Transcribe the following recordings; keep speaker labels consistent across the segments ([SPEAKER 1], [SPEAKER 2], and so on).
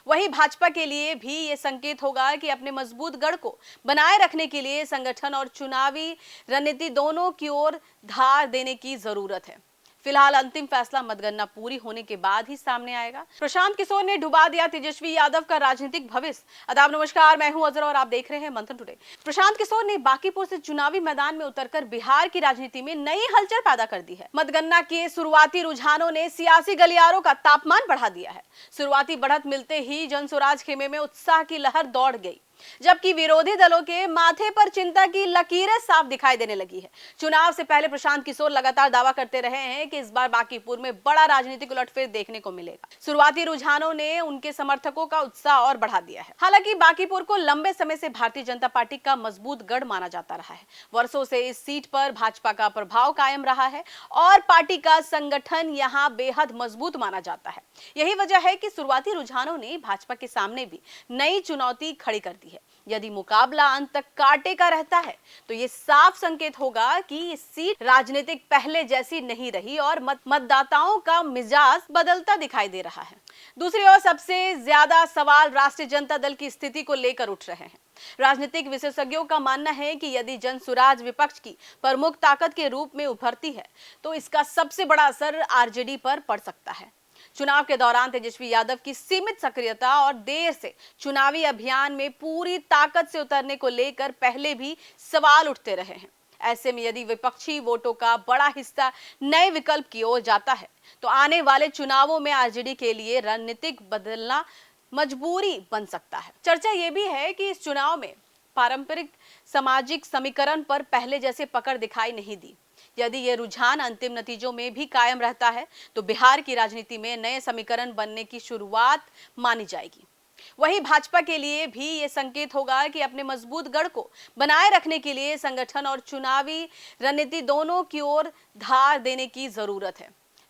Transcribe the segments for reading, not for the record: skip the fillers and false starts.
[SPEAKER 1] वहीं भाजपा के लिए भी ये संकेत होगा कि अपने मजबूत गढ़ को बनाए रखने के लिए संगठन और चुनावी रणनीति दोनों की ओर धार देने की जरूरत है। फिलहाल अंतिम फैसला मतगणना पूरी होने के बाद ही सामने आएगा। प्रशांत किशोर ने डुबा दिया तेजस्वी यादव का राजनीतिक भविष्य। आदाब नमस्कार, मैं हूं अजर और आप देख रहे हैं मंथन टुडे। प्रशांत किशोर ने बांकीपुर से चुनावी मैदान में उतरकर बिहार की राजनीति में नई हलचल पैदा कर दी है। मतगणना के शुरुआती रुझानों ने सियासी गलियारों का तापमान बढ़ा दिया है। शुरुआती बढ़त मिलते ही जनसुराज खेमे में उत्साह की लहर दौड़ गई, जबकि विरोधी दलों के माथे पर चिंता की लकीरें साफ दिखाई देने लगी है। चुनाव से पहले प्रशांत किशोर लगातार दावा करते रहे हैं कि इस बार बांकीपुर में बड़ा राजनीतिक उलटफेर देखने को मिलेगा। शुरुआती रुझानों ने उनके समर्थकों का उत्साह और बढ़ा दिया है। हालांकि बांकीपुर को लंबे समय से भारतीय जनता पार्टी का मजबूत गढ़ माना जाता रहा है। वर्षों से इस सीट पर भाजपा का प्रभाव कायम रहा है और पार्टी का संगठन यहाँ बेहद मजबूत माना जाता है। यही वजह है कि शुरुआती रुझानों ने भाजपा के सामने भी नई चुनौती खड़ी कर दी है। यदि मुकाबला अंत तक कांटे का रहता है तो ये साफ संकेत होगा कि ये सीट राजनीतिक पहले जैसी नहीं रही और मतदाताओं का मिजाज बदलता दिखाई दे रहा है। दूसरी ओर सबसे ज्यादा सवाल राष्ट्रीय जनता दल की स्थिति को लेकर उठ रहे हैं। राजनीतिक विशेषज्ञों का मानना है कि यदि जनसुराज विपक्ष की प्रमुख ताकत के रूप में उभरती है तो इसका सबसे बड़ा असर आरजेडी पर पड़ सकता है। चुनाव के दौरान तेजस्वी यादव की सीमित सक्रियता और देर से चुनावी अभियान में पूरी ताकत से उतरने को लेकर पहले भी सवाल उठते रहे हैं। ऐसे में यदि विपक्षी वोटों का बड़ा हिस्सा नए विकल्प की ओर जाता है तो आने वाले चुनावों में आरजेडी के लिए रणनीतिक बदलना मजबूरी बन सकता है। चर्चा यह भी है कि इस चुनाव में पारंपरिक सामाजिक समीकरण पर पहले जैसे पकड़ दिखाई नहीं दी। यदि ये रुझान अंतिम नतीजों में भी कायम रहता है तो बिहार की राजनीति में नए समीकरण बनने की शुरुआत मानी जाएगी। वहीं भाजपा के लिए भी ये संकेत होगा कि अपने मजबूत गढ़ को बनाए रखने के लिए संगठन और चुनावी रणनीति दोनों की ओर धार देने की जरूरत है।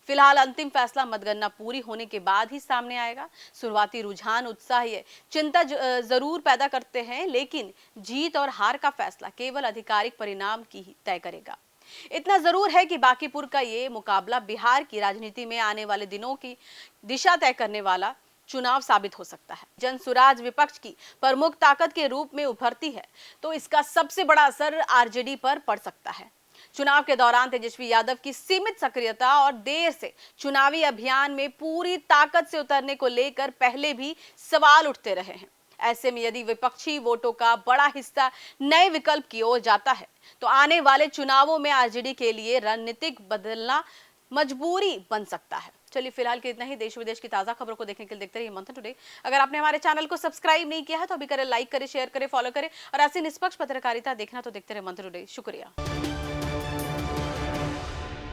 [SPEAKER 1] फिलहाल अंतिम फैसला मतगणना पूरी होने के बाद ही सामने आएगा। शुरुआती रुझान उत्साह ये चिंता जरूर पैदा करते हैं, लेकिन जीत और हार का फैसला केवल आधिकारिक परिणाम की ही तय करेगा। इतना जरूर है कि बांकीपुर का ये मुकाबला बिहार की राजनीति में आने वाले दिनों की दिशा तय करने वाला चुनाव साबित हो सकता है। जनसुराज विपक्ष की प्रमुख ताकत के रूप में उभरती है तो इसका सबसे बड़ा असर आरजेडी पर पड़ सकता है। चुनाव के दौरान तेजस्वी यादव की सीमित सक्रियता और देर से चुनावी अभियान में पूरी ताकत से उतरने को लेकर पहले भी सवाल उठते रहे हैं। ऐसे में यदि विपक्षी वोटों का बड़ा हिस्सा नए विकल्प की ओर जाता है तो आने वाले चुनावों में आरजेडी के लिए रणनीतिक बदलना मजबूरी बन सकता है। चलिए फिलहाल के इतना ही। देश विदेश की ताजा खबरों को देखने के लिए देखते रहिए मंथन टुडे। अगर आपने हमारे चैनल को सब्सक्राइब नहीं किया है तो अभी करें, लाइक करें, शेयर करें, फॉलो करें और ऐसी निष्पक्ष पत्रकारिता देखना तो देखते रहे मंथन टुडे। शुक्रिया।